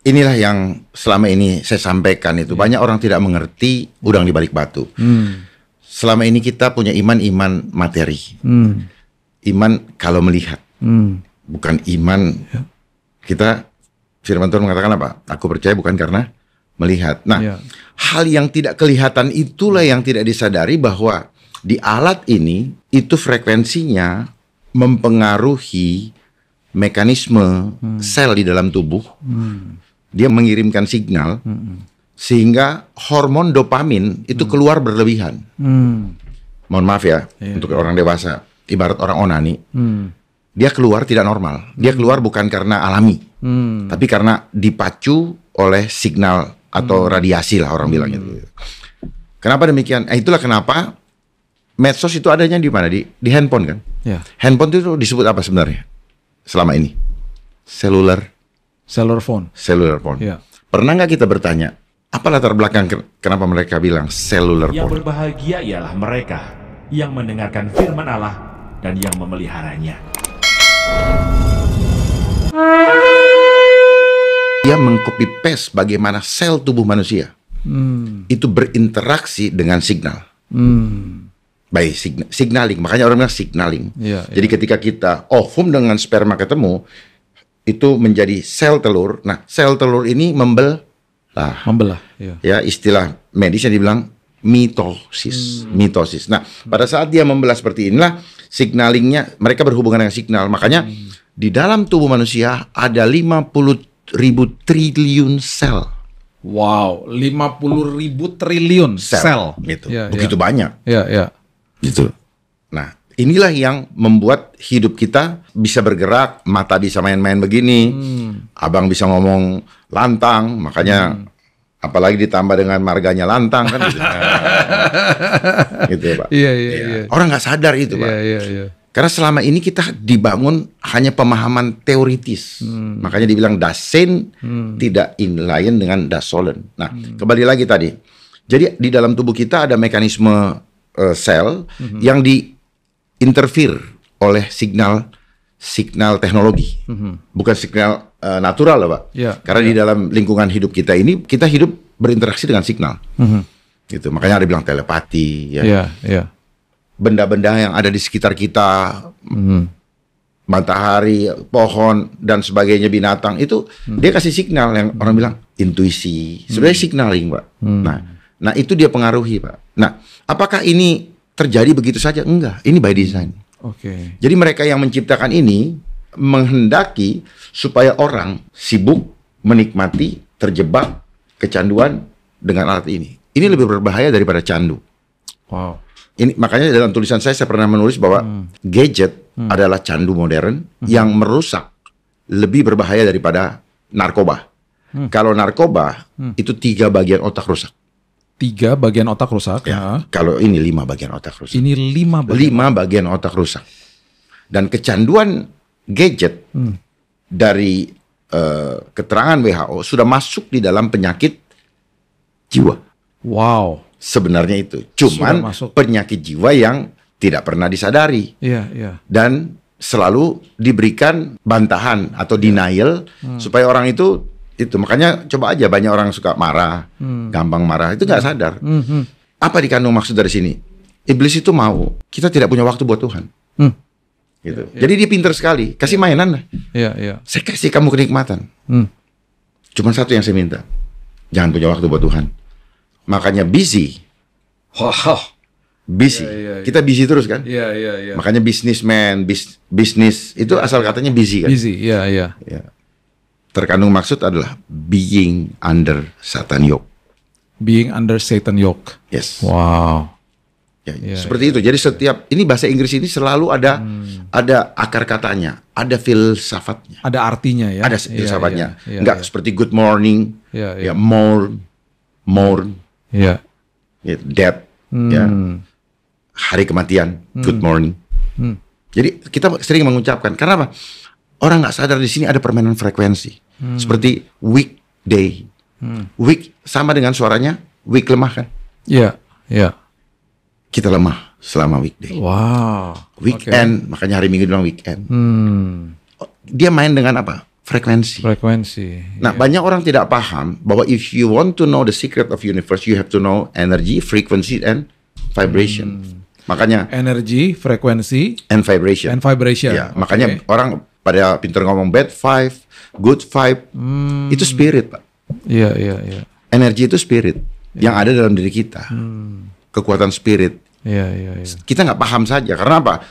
inilah yang selama ini saya sampaikan itu. Banyak orang tidak mengerti udang di balik batu. Selama ini kita punya iman materi. Iman kalau melihat. Bukan iman. Kita, firman Tuhan mengatakan apa? Aku percaya bukan karena melihat. Nah, hal yang tidak kelihatan itulah yang tidak disadari bahwa di alat ini itu frekuensinya mempengaruhi mekanisme sel di dalam tubuh. Dia mengirimkan signal sehingga hormon dopamin itu keluar berlebihan. Mohon maaf ya, untuk orang dewasa, ibarat orang onani, dia keluar tidak normal. Dia keluar bukan karena alami, tapi karena dipacu oleh signal atau radiasi lah orang bilang itu. Kenapa demikian? Itulah kenapa medsos itu adanya di mana? Di handphone kan? Handphone itu disebut apa sebenarnya selama ini? Cellular phone. Pernah nggak kita bertanya, apa latar belakang kenapa mereka bilang cellular phone? Yang berbahagia ialah mereka yang mendengarkan firman Allah dan yang memeliharanya. Dia mengcopy paste bagaimana sel tubuh manusia itu berinteraksi dengan signal. Baik, signaling. Makanya orang bilang signaling. Jadi ketika kita ovum dengan sperma ketemu, itu menjadi sel telur. Nah, sel telur ini membelah. Ya, istilah medis yang dibilang mitosis. Nah, pada saat dia membelah seperti inilah, signalingnya, mereka berhubungan dengan signal. Makanya di dalam tubuh manusia ada 50.000 triliun sel. Wow, 50.000 triliun sel. Gitu. Begitu banyak. Gitu. Nah, inilah yang membuat hidup kita bisa bergerak, mata bisa main-main begini, abang bisa ngomong lantang, makanya apalagi ditambah dengan marganya lantang kan gitu. Gitu ya, Pak. Orang nggak sadar itu, Pak. Karena selama ini kita dibangun hanya pemahaman teoritis. Makanya dibilang Dasein tidak inline dengan Dasolen. Nah, kembali lagi tadi. Jadi di dalam tubuh kita ada mekanisme sel yang diinterfere oleh signal teknologi, bukan signal natural lah, Pak. Karena di dalam lingkungan hidup kita ini kita hidup berinteraksi dengan signal. Gitu. Makanya ada bilang telepati, benda-benda yang ada di sekitar kita, matahari, pohon dan sebagainya, binatang itu dia kasih signal yang orang bilang intuisi. Sebenarnya signaling, Pak. Nah itu dia pengaruhi, Pak. Nah, apakah ini terjadi begitu saja? Enggak, ini by design. Jadi mereka yang menciptakan ini menghendaki supaya orang sibuk menikmati, terjebak, kecanduan dengan alat ini. Ini lebih berbahaya daripada candu. Ini makanya dalam tulisan saya pernah menulis bahwa gadget adalah candu modern yang merusak, lebih berbahaya daripada narkoba. Kalau narkoba itu 3 bagian otak rusak. 3 bagian otak rusak. Kalau ini 5 bagian otak rusak. Ini 5 bagian otak rusak. Dan kecanduan gadget dari keterangan WHO sudah masuk di dalam penyakit jiwa. Sebenarnya itu cuman penyakit jiwa yang tidak pernah disadari. Dan selalu diberikan bantahan atau denial supaya orang itu makanya coba aja banyak orang suka marah, gampang marah, itu nggak sadar. Apa dikandung maksud dari sini? Iblis itu mau kita tidak punya waktu buat Tuhan. Gitu. Jadi dia pintar sekali, kasih mainan lah. Saya kasih kamu kenikmatan. Cuman satu yang saya minta, jangan punya waktu buat Tuhan. Makanya busy. Kita busy terus kan? Makanya businessman, bisnis itu asal katanya busy kan? Terkandung maksud adalah being under Satan yoke. Being under Satan yoke. Yes. Seperti itu. Jadi setiap ini bahasa Inggris ini selalu ada akar katanya, ada filsafatnya, ada artinya ya. Ada filsafatnya. Enggak seperti good morning, mourn, death, hari kematian, good morning. Jadi kita sering mengucapkan karena apa? Orang nggak sadar di sini ada permainan frekuensi. Seperti weekday. Week sama dengan suaranya week lemah kan? Kita lemah selama weekday. Weekend, makanya hari Minggu bilang weekend. Dia main dengan apa? frekuensi. Frekuensi. Nah, banyak orang tidak paham bahwa if you want to know the secret of universe, you have to know energy, frequency, and vibration. Makanya Energi, frekuensi, and vibration. and vibration. Ya, Oke. makanya orang pada pintar ngomong bad vibe, good vibe, itu spirit, Pak. Iya, iya, iya. Energi itu spirit yang ada dalam diri kita. Kekuatan spirit. Iya, iya, iya. Kita nggak paham saja. Karena apa?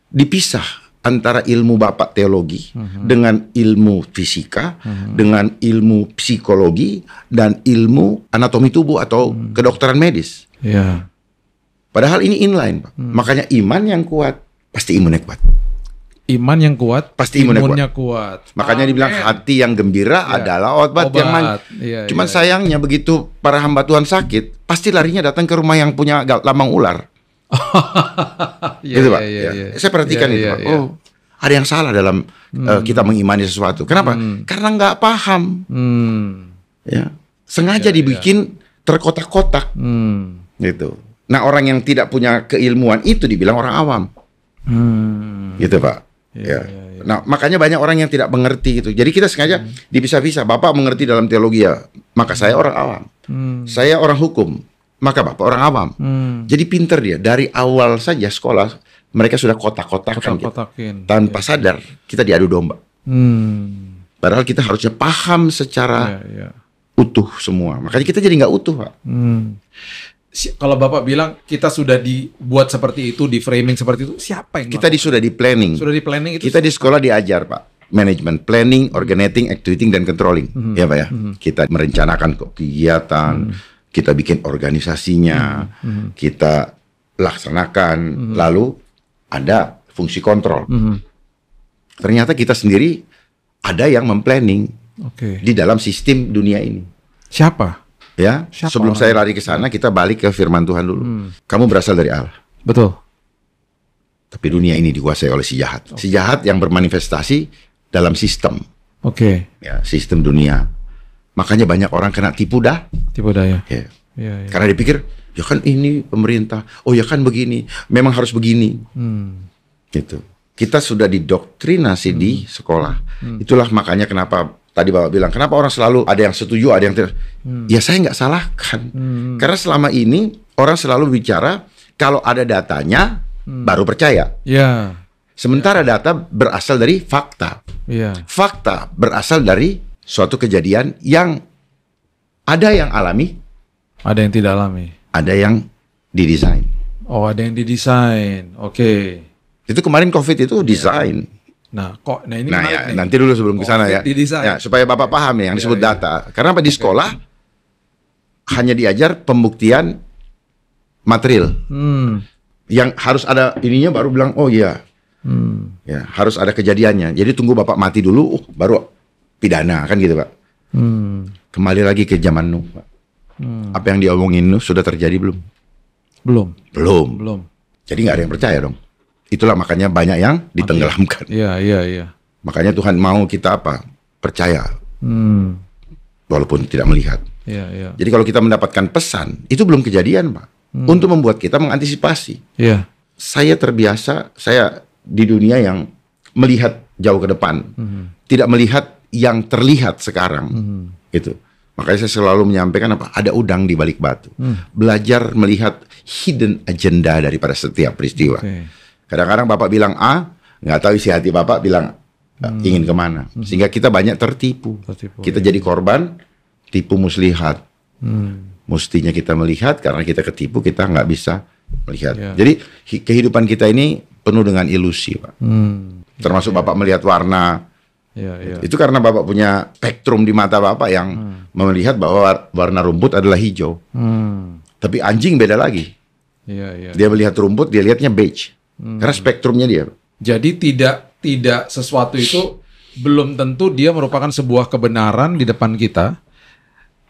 Dipisah antara ilmu Bapak teologi dengan ilmu fisika, dengan ilmu psikologi, dan ilmu anatomi tubuh atau kedokteran medis. Iya. Padahal ini inline, Pak. Makanya iman yang kuat, pasti imunnya kuat. Iman yang kuat, Pasti imunnya kuat. Makanya dibilang Amin. hati yang gembira adalah obat yang Iya, Cuman iya. sayangnya begitu para hamba Tuhan sakit, pasti larinya datang ke rumah yang punya lambang ular. Iya, Gitu, Pak. iya, Ya. iya. Saya perhatikan Iya, itu, iya, Pak. iya. Oh, ada yang salah dalam kita mengimani sesuatu. Kenapa? Karena nggak paham. Ya, sengaja dibikin terkotak-kotak, gitu. Nah, orang yang tidak punya keilmuan itu dibilang orang awam, gitu, Pak. Ya. Nah, makanya banyak orang yang tidak mengerti gitu. Jadi kita sengaja dipisah-pisah. Bapak mengerti dalam teologi ya, maka saya orang awam. Saya orang hukum, maka Bapak orang awam. Jadi pinter dia dari awal saja sekolah mereka sudah kotak-kotakan gitu. Kotak-kotakin. Tanpa sadar kita diadu domba. Padahal kita harusnya paham Iya, secara iya. utuh semua. Makanya kita jadi nggak utuh, Pak. Kalau Bapak bilang kita sudah dibuat seperti itu, di framing seperti itu, siapa yang Kita sudah di planning. sudah di planning itu? Kita di sekolah diajar, Pak. Manajemen, planning, organizing, activating, dan controlling. Ya, Pak ya. Kita merencanakan kegiatan, kita bikin organisasinya, kita laksanakan, lalu ada fungsi kontrol. Ternyata kita sendiri ada yang memplanning Oke. di dalam sistem dunia ini. Siapa? Ya, Siapa sebelum orang saya lari ke sana, kita balik ke firman Tuhan dulu. Kamu berasal dari Allah. Betul. Tapi dunia ini dikuasai oleh si jahat. Si jahat yang bermanifestasi dalam sistem. Oke. Ya, sistem dunia. Makanya banyak orang kena tipu dah. Tipu daya. Ya. Iya, iya. Karena dipikir, ya kan ini pemerintah. Oh ya kan begini. Memang harus begini. Gitu. Kita sudah didoktrinasi di sekolah. Itulah makanya kenapa tadi Bapak bilang, kenapa orang selalu ada yang setuju, ada yang tidak. Ya saya nggak salahkan. Karena selama ini orang selalu bicara, kalau ada datanya, baru percaya. Iya. Sementara data berasal dari fakta. Iya. Fakta berasal dari suatu kejadian yang ada yang alami, Ada yang tidak alami. ada yang didesain. Oh, ada yang didesain. Oke. Itu kemarin COVID itu desain. Nah, ini Nah menarik ya, nih. nanti dulu sebelum ke sana ya. COVID didesain. Ya, supaya Bapak paham ya yang disebut data. Karena apa di sekolah hanya diajar pembuktian material. Yang harus ada ininya baru bilang oh iya. Ya, harus ada kejadiannya. Jadi tunggu Bapak mati dulu baru pidana kan gitu, Pak. Kembali lagi ke zaman Nuh, Pak. Apa yang diomongin Nuh sudah terjadi belum? Belum. Belum. Belum. Jadi nggak ada yang percaya dong. Itulah makanya banyak yang ditenggelamkan. Iya, iya, iya. Makanya Tuhan mau kita apa? Percaya. Walaupun tidak melihat. Iya, iya. Jadi kalau kita mendapatkan pesan, itu belum kejadian, Pak. Untuk membuat kita mengantisipasi. Iya. Saya terbiasa, saya di dunia yang melihat jauh ke depan. Tidak melihat yang terlihat sekarang. Gitu. Makanya saya selalu menyampaikan apa? Ada udang di balik batu. Belajar melihat hidden agenda daripada setiap peristiwa. Oke. Kadang-kadang Bapak bilang A, nggak tahu isi hati Bapak bilang ingin kemana. Sehingga kita banyak tertipu. Kita jadi korban tipu muslihat. Mestinya kita melihat, karena kita ketipu, kita nggak bisa melihat. Ya. Jadi kehidupan kita ini penuh dengan ilusi, Pak. Termasuk Bapak melihat warna. Iya, iya. Itu karena Bapak punya spektrum di mata Bapak yang melihat bahwa warna rumput adalah hijau. Tapi anjing beda lagi. Iya, iya. Dia melihat rumput, dia lihatnya beige. Karena spektrumnya dia. Jadi tidak sesuatu itu belum tentu dia merupakan sebuah kebenaran di depan kita.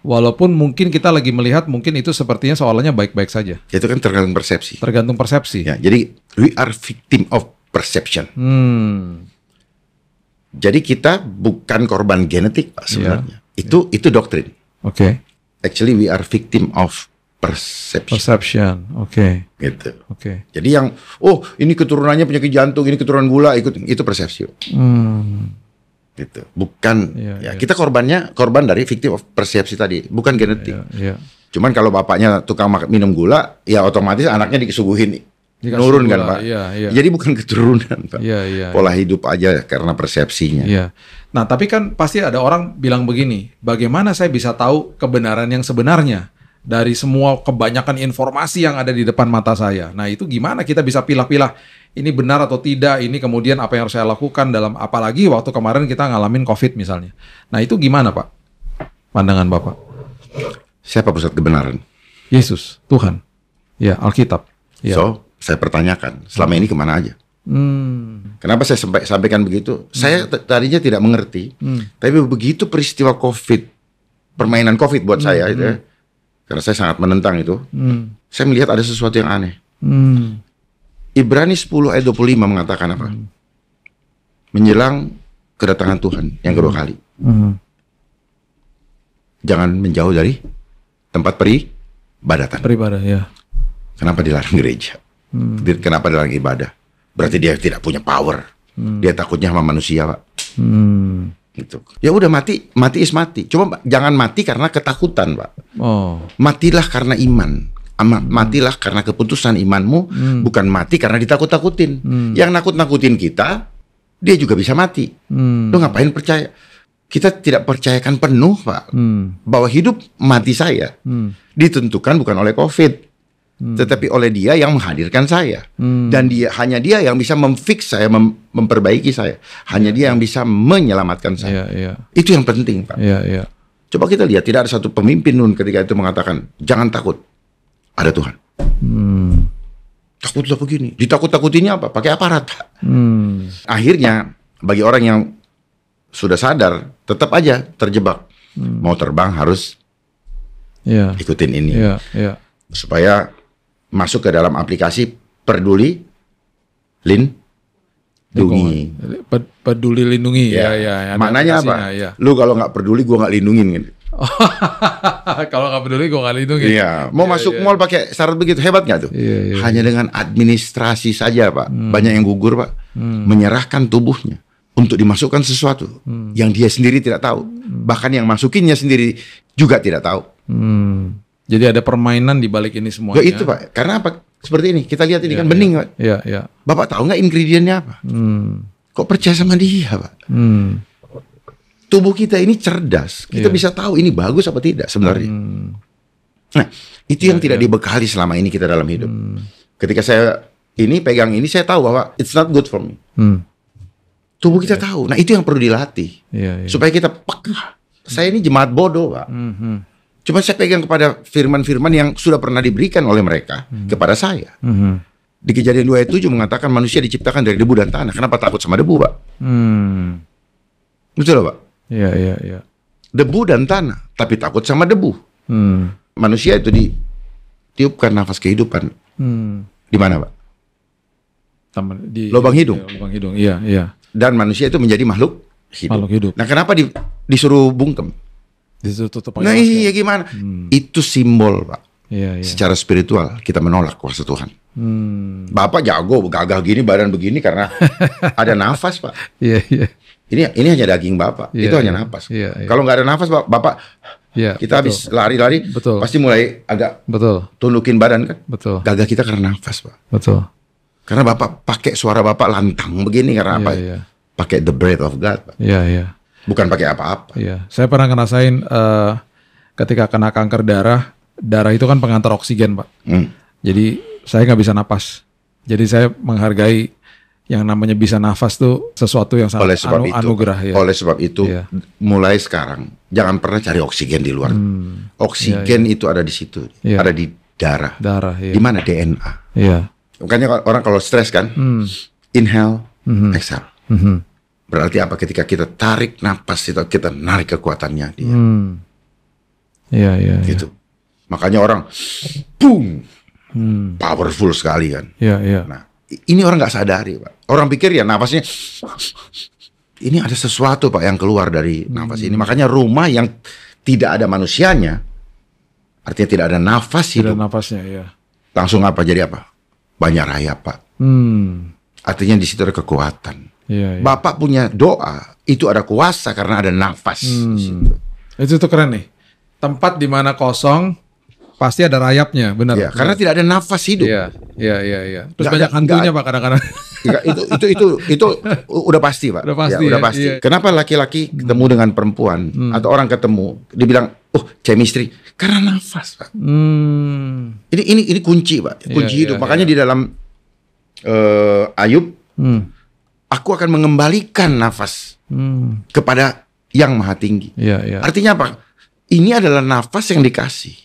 Walaupun mungkin kita lagi melihat mungkin itu sepertinya soalannya baik-baik saja. Itu kan tergantung persepsi. Tergantung persepsi. Ya, jadi we are victim of perception. Jadi kita bukan korban genetik, Pak, sebenarnya. Itu doktrin. Oke. Actually we are victim of perception. Perception. Oke. Gitu. Oke. Jadi yang ini keturunannya penyakit jantung, ini keturunan gula, itu persepsi. Gitu. Bukan kita korban dari victim of persepsi tadi, bukan genetik. Cuman kalau bapaknya tukang minum gula, ya otomatis anaknya disuguhin nurun kan, Pak. Jadi bukan keturunan, Pak. Pola hidup aja karena persepsinya. Nah, tapi kan pasti ada orang bilang begini, bagaimana saya bisa tahu kebenaran yang sebenarnya dari semua kebanyakan informasi yang ada di depan mata saya. Nah, itu gimana kita bisa pilah-pilah ini benar atau tidak, ini kemudian apa yang harus saya lakukan dalam, apalagi waktu kemarin kita ngalamin COVID misalnya. Nah, itu gimana, Pak? Pandangan Bapak? Siapa pusat kebenaran? Yesus, Tuhan. Ya, Alkitab. Ya. So, saya pertanyakan, selama ini kemana aja? Kenapa saya sampaikan begitu? Saya tadinya tidak mengerti, tapi begitu peristiwa COVID, permainan COVID buat saya itu ya, karena saya sangat menentang itu, saya melihat ada sesuatu yang aneh. Ibrani 10 ayat 25 mengatakan apa? Menjelang kedatangan Tuhan yang kedua kali. Jangan menjauh dari tempat peribadatan. Beribadah, ya. Kenapa dilarang gereja? Kenapa dilarang ibadah? Berarti dia tidak punya power. Dia takutnya sama manusia, Pak. Gitu. Ya udah mati is mati. Cuma jangan mati karena ketakutan, Pak. Matilah karena iman. Matilah karena keputusan imanmu, bukan mati karena ditakut-takutin. Yang nakut-nakutin kita, dia juga bisa mati. Lu ngapain percaya? Kita tidak percayakan penuh, Pak, bahwa hidup mati saya ditentukan bukan oleh COVID, tetapi oleh Dia yang menghadirkan saya. Dan hanya Dia yang bisa memfix saya, memperbaiki saya. Hanya Dia yang bisa menyelamatkan saya. Itu yang penting, Pak. Coba kita lihat, tidak ada satu pemimpin Nun ketika itu mengatakan, jangan takut, ada Tuhan. Takutlah begini. Ditakut-takutinya apa? Pakai aparat, Pak. Akhirnya, bagi orang yang sudah sadar, tetap aja terjebak. Mau terbang harus ikutin ini. Supaya masuk ke dalam aplikasi Peduli Lindungi. Peduli Lindungi, Maknanya apa? Lu kalau nggak peduli, gua nggak lindungin. Gitu. Kalau nggak peduli, gua nggak lindungin. Mau masuk mall pakai syarat begitu, hebat nggak tuh? Hanya dengan administrasi saja, Pak. Banyak yang gugur, Pak. Menyerahkan tubuhnya untuk dimasukkan sesuatu yang dia sendiri tidak tahu. Bahkan yang masukinnya sendiri juga tidak tahu. Jadi ada permainan di balik ini semuanya. Itu, Pak. Karena apa? Seperti ini. Kita lihat ini kan bening, Pak. Bapak tahu nggak ingredientnya apa? Kok percaya sama dia, Pak? Tubuh kita ini cerdas. Kita bisa tahu ini bagus apa tidak sebenarnya. Nah, itu yang tidak dibekali selama ini kita dalam hidup. Ketika saya pegang ini, saya tahu bahwa it's not good for me. Tubuh kita tahu. Nah, itu yang perlu dilatih. Supaya kita peka. Saya ini jemaat bodoh, Pak. Cuma saya pegang kepada firman-firman yang sudah pernah diberikan oleh mereka kepada saya. Di Kejadian 2 ayat 7 mengatakan manusia diciptakan dari debu dan tanah. Kenapa takut sama debu, Pak? Betul, Pak? Debu dan tanah, tapi takut sama debu. Manusia itu ditiupkan nafas kehidupan. Di mana, Pak? Di lubang hidung. Lubang hidung, iya. Dan manusia itu menjadi makhluk hidup. Nah, kenapa disuruh bungkem? Nah, iya gimana? Itu simbol, Pak. Secara spiritual kita menolak kuasa Tuhan. Bapak jago, gagah gini, badan begini karena ada nafas, Pak. Ini hanya daging Bapak. Itu hanya nafas. Kalau nggak ada nafas, Bapak, kita habis lari-lari, pasti mulai agak tundukin badan kan. Gagah kita karena nafas, Pak. Karena Bapak pakai suara Bapak lantang begini karena apa? Pakai the breath of God, Pak. Bukan pakai apa-apa. Saya pernah ngerasain ketika kena kanker darah itu kan pengantar oksigen, Pak. Jadi saya nggak bisa napas. Jadi saya menghargai yang namanya bisa nafas tuh sesuatu yang sangat anugerah. Oleh sebab itu, mulai sekarang jangan pernah cari oksigen di luar. Oksigen itu ada di situ, ada di darah. Di mana DNA. Makanya orang kalau stres kan, inhale, exhale. Berarti apa? Ketika kita tarik napas itu kita narik kekuatannya dia. Gitu. Makanya orang boom, powerful sekali kan. Nah, ini orang nggak sadari, Pak. Orang pikir ya napasnya ini ada sesuatu, Pak, yang keluar dari napas ini. Makanya rumah yang tidak ada manusianya, artinya tidak ada nafas hidup. Langsung apa jadi apa? Banyak rayap, Pak. Artinya di situ ada kekuatan. Iya, iya. Bapak punya doa, itu ada kuasa karena ada nafas di situ. Itu tuh keren nih. Tempat di mana kosong pasti ada rayapnya, benar. Ya, karena tidak ada nafas hidup. Iya. Terus Nggak banyak ada- hantunya nggak- Pak kadang-kadang. Ya, itu udah pasti, Pak. Udah pasti, Ya, udah ya, pasti. iya. Kenapa laki-laki ketemu dengan perempuan atau orang ketemu, dibilang, "Oh, chemistry." Karena nafas, Pak. Ini kunci, Pak. Kunci Iya, hidup. iya, Makanya di dalam Ayub, aku akan mengembalikan nafas kepada yang maha tinggi. Iya. Artinya apa? Ini adalah nafas yang dikasih.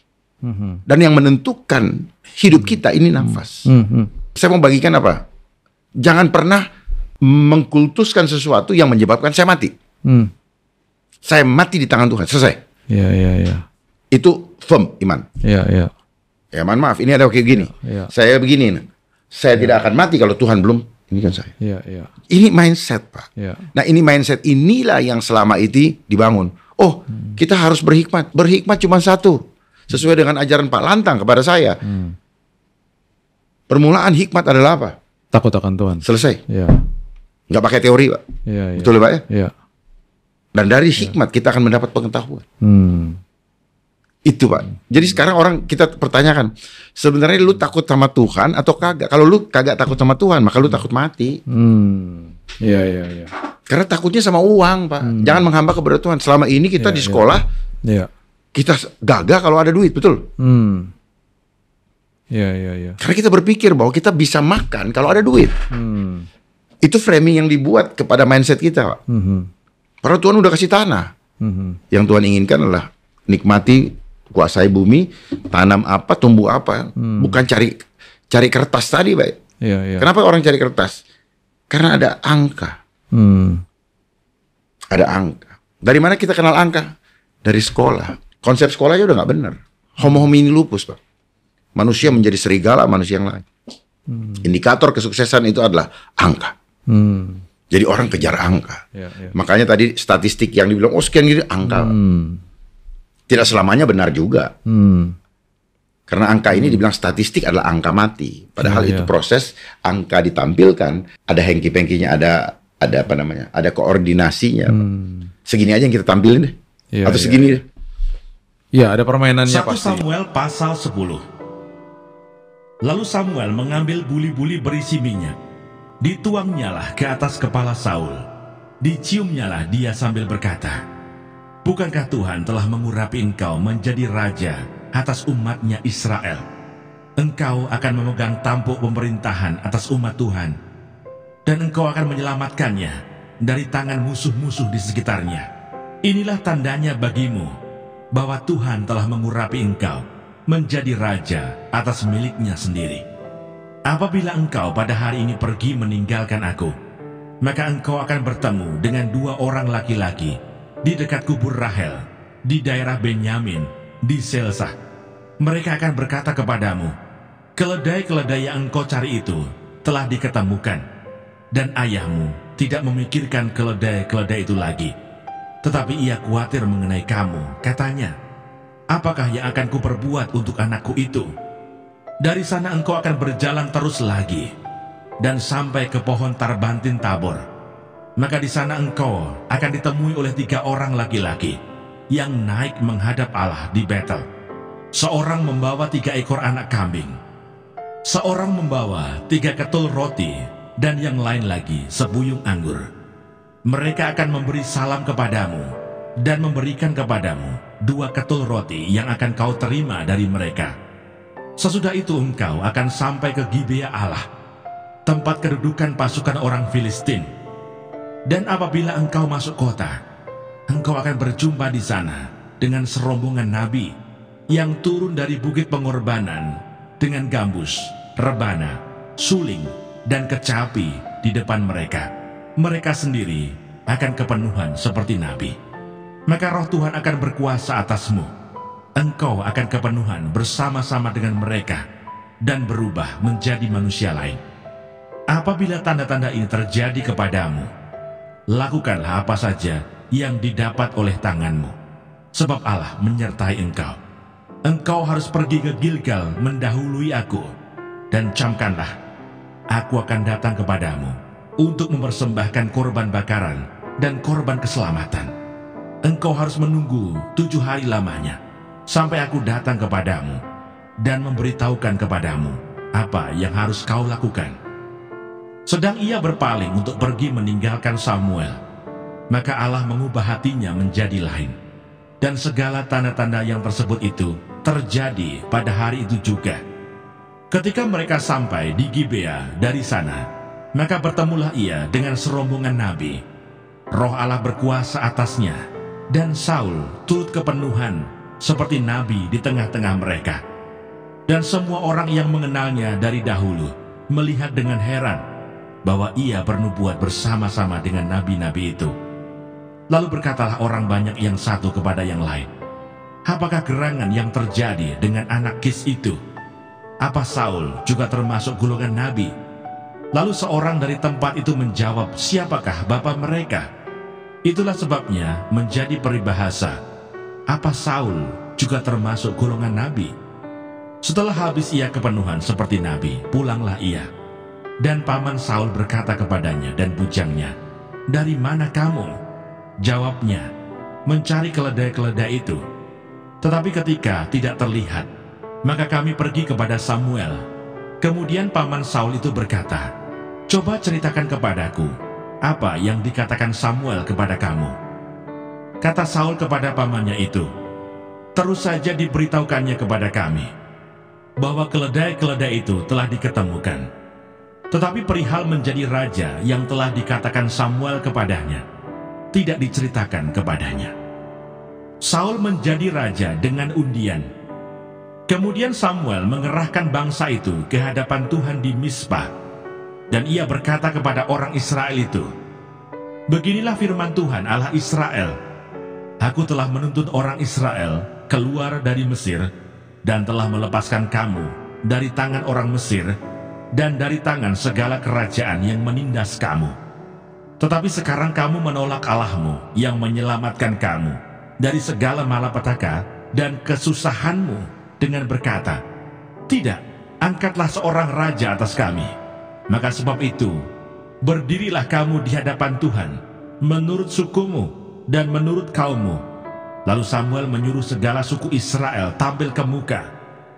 Dan yang menentukan hidup kita ini nafas. Saya mau bagikan apa? Jangan pernah mengkultuskan sesuatu yang menyebabkan saya mati. Saya mati di tangan Tuhan. Selesai. Iya. Itu firm iman. Iya. Ya, mohon maaf, ini ada kayak gini. Iya. Saya begini. Saya tidak akan mati kalau Tuhan belum. Ini kan saya. Iya. Ini mindset, Pak. Iya. Nah, ini mindset inilah yang selama ini dibangun. Oh, kita harus berhikmat. Berhikmat cuma satu. Sesuai dengan ajaran Pak Lantang kepada saya. Permulaan hikmat adalah apa? Takut akan Tuhan. Selesai. Iya. Nggak pakai teori, Pak. Iya. Betul ya, Pak ya? Iya. Dan dari hikmat kita akan mendapat pengetahuan. Itu, Pak. Jadi sekarang orang kita pertanyakan, sebenarnya lu takut sama Tuhan atau kagak? Kalau lu kagak takut sama Tuhan, maka lu takut mati. Iya. Karena takutnya sama uang, Pak. Jangan menghamba kepada Tuhan. Selama ini kita di sekolah, Iya. kita gagah kalau ada duit, betul? Iya. Karena kita berpikir bahwa kita bisa makan kalau ada duit. Itu framing yang dibuat kepada mindset kita, Pak. Padahal Tuhan udah kasih tanah. Yang Tuhan inginkan adalah nikmati, kuasai bumi, tanam apa, tumbuh apa. Bukan cari kertas tadi, Pak. Iya. Kenapa orang cari kertas? Karena ada angka. Ada angka. Dari mana kita kenal angka? Dari sekolah. Konsep sekolahnya udah nggak benar. Homo homini lupus, Pak. Manusia menjadi serigala manusia yang lain. Indikator kesuksesan itu adalah angka. Jadi orang kejar angka. Iya. Makanya tadi statistik yang dibilang, oh sekian gini, angka. Tidak selamanya benar juga. Karena angka ini dibilang statistik adalah angka mati. Padahal itu proses angka ditampilkan, ada hengki-pengkinya, ada apa namanya, ada koordinasinya. Segini aja yang kita tampilin deh. Iya, Atau iya. segini deh. Iya, ada permainannya 1 pasti. Samuel pasal 10. Lalu Samuel mengambil buli-buli berisi minyak, dituangnyalah ke atas kepala Saul, diciumnyalah dia sambil berkata, "Bukankah Tuhan telah mengurapi engkau menjadi raja atas umatnya Israel? Engkau akan memegang tampuk pemerintahan atas umat Tuhan, dan engkau akan menyelamatkannya dari tangan musuh-musuh di sekitarnya. Inilah tandanya bagimu bahwa Tuhan telah mengurapi engkau menjadi raja atas miliknya sendiri. Apabila engkau pada hari ini pergi meninggalkan aku, maka engkau akan bertemu dengan 2 orang laki-laki di dekat kubur Rahel, di daerah Benyamin, di Selsah. Mereka akan berkata kepadamu, keledai-keledai yang engkau cari itu telah diketemukan, dan ayahmu tidak memikirkan keledai-keledai itu lagi, tetapi ia khawatir mengenai kamu. Katanya, apakah yang akan kuperbuat untuk anakku itu? Dari sana engkau akan berjalan terus lagi, dan sampai ke pohon Tarbantin Tabor. Maka di sana engkau akan ditemui oleh 3 orang laki-laki yang naik menghadap Allah di Betel. Seorang membawa 3 ekor anak kambing, seorang membawa 3 ketul roti, dan yang lain lagi sebuyung anggur. Mereka akan memberi salam kepadamu dan memberikan kepadamu 2 ketul roti yang akan kau terima dari mereka. Sesudah itu engkau akan sampai ke Gibea Allah, tempat kedudukan pasukan orang Filistin. Dan apabila engkau masuk kota, engkau akan berjumpa di sana dengan serombongan nabi yang turun dari bukit pengorbanan dengan gambus, rebana, suling, dan kecapi di depan mereka. Mereka sendiri akan kepenuhan seperti nabi. Maka roh Tuhan akan berkuasa atasmu. Engkau akan kepenuhan bersama-sama dengan mereka dan berubah menjadi manusia lain. Apabila tanda-tanda ini terjadi kepadamu, lakukanlah apa saja yang didapat oleh tanganmu, sebab Allah menyertai engkau. Engkau harus pergi ke Gilgal mendahului aku, dan camkanlah, aku akan datang kepadamu untuk mempersembahkan korban bakaran dan korban keselamatan. Engkau harus menunggu 7 hari lamanya, sampai aku datang kepadamu dan memberitahukan kepadamu apa yang harus kau lakukan." Sedang ia berpaling untuk pergi meninggalkan Samuel, maka Allah mengubah hatinya menjadi lain. Dan segala tanda-tanda yang tersebut itu terjadi pada hari itu juga. Ketika mereka sampai di Gibea dari sana, maka bertemulah ia dengan serombongan nabi. Roh Allah berkuasa atasnya, dan Saul turut kepenuhan seperti nabi di tengah-tengah mereka. Dan semua orang yang mengenalnya dari dahulu melihat dengan heran bahwa ia bernubuat bersama-sama dengan nabi-nabi itu. Lalu berkatalah orang banyak yang satu kepada yang lain, "Apakah gerangan yang terjadi dengan anak Kis itu? Apa Saul juga termasuk golongan nabi?" Lalu seorang dari tempat itu menjawab, "Siapakah bapa mereka?" Itulah sebabnya menjadi peribahasa, "Apa Saul juga termasuk golongan nabi?" Setelah habis ia kepenuhan seperti nabi, pulanglah ia. Dan paman Saul berkata kepadanya dan bujangnya, "Dari mana kamu?" Jawabnya, "Mencari keledai-keledai itu." Tetapi ketika tidak terlihat, maka kami pergi kepada Samuel. Kemudian paman Saul itu berkata, "Coba ceritakan kepadaku apa yang dikatakan Samuel kepada kamu." Kata Saul kepada pamannya itu, "Terus saja diberitahukannya kepada kami bahwa keledai-keledai itu telah diketemukan. Tetapi perihal menjadi raja yang telah dikatakan Samuel kepadanya, tidak diceritakan kepadanya." Saul menjadi raja dengan undian. Kemudian Samuel mengerahkan bangsa itu ke hadapan Tuhan di Mizpah. Dan ia berkata kepada orang Israel itu, "Beginilah firman Tuhan Allah Israel, Aku telah menuntun orang Israel keluar dari Mesir dan telah melepaskan kamu dari tangan orang Mesir dan dari tangan segala kerajaan yang menindas kamu. Tetapi sekarang kamu menolak Allahmu yang menyelamatkan kamu dari segala malapetaka dan kesusahanmu dengan berkata, 'Tidak, angkatlah seorang raja atas kami.' Maka sebab itu, berdirilah kamu di hadapan Tuhan menurut sukumu dan menurut kaummu." Lalu Samuel menyuruh segala suku Israel tampil ke muka,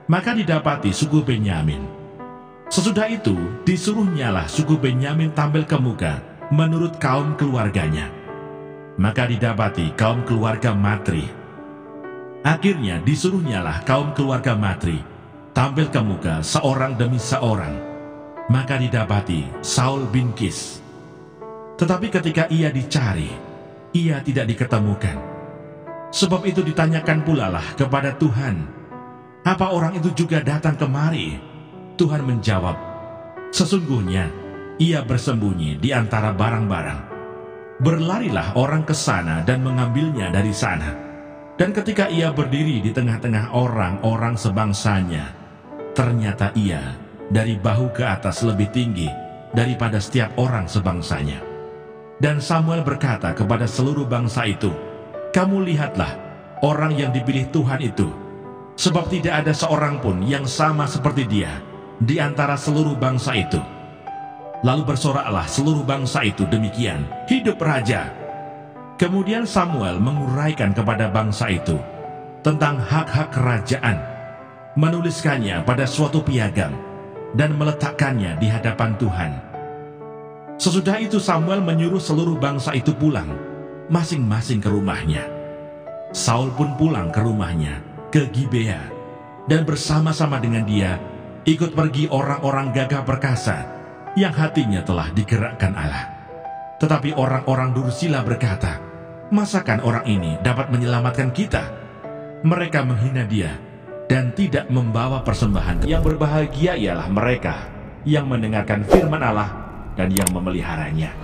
maka didapati suku Benyamin. Sesudah itu disuruhnyalah suku Benyamin tampil ke muka menurut kaum keluarganya, maka didapati kaum keluarga Matri. Akhirnya disuruhnyalah kaum keluarga Matri tampil ke muka seorang demi seorang, maka didapati Saul bin Kis. Tetapi ketika ia dicari, ia tidak diketemukan. Sebab itu ditanyakan pula lah kepada Tuhan, "Apa orang itu juga datang kemari?" Tuhan menjawab, "Sesungguhnya ia bersembunyi di antara barang-barang." Berlarilah orang ke sana dan mengambilnya dari sana. Dan ketika ia berdiri di tengah-tengah orang-orang sebangsanya, ternyata ia dari bahu ke atas lebih tinggi daripada setiap orang sebangsanya. Dan Samuel berkata kepada seluruh bangsa itu, "Kamu lihatlah orang yang dipilih Tuhan itu, sebab tidak ada seorang pun yang sama seperti dia di antara seluruh bangsa itu." Lalu bersoraklah seluruh bangsa itu demikian, "Hidup raja!" Kemudian Samuel menguraikan kepada bangsa itu tentang hak-hak kerajaan, menuliskannya pada suatu piagam dan meletakkannya di hadapan Tuhan. Sesudah itu Samuel menyuruh seluruh bangsa itu pulang masing-masing ke rumahnya. Saul pun pulang ke rumahnya ke Gibea, dan bersama-sama dengan dia ikut pergi orang-orang gagah perkasa yang hatinya telah digerakkan Allah. Tetapi orang-orang dursila berkata, "Masakan orang ini dapat menyelamatkan kita?" Mereka menghina dia dan tidak membawa persembahan. Yang berbahagia ialah mereka yang mendengarkan firman Allah dan yang memeliharanya.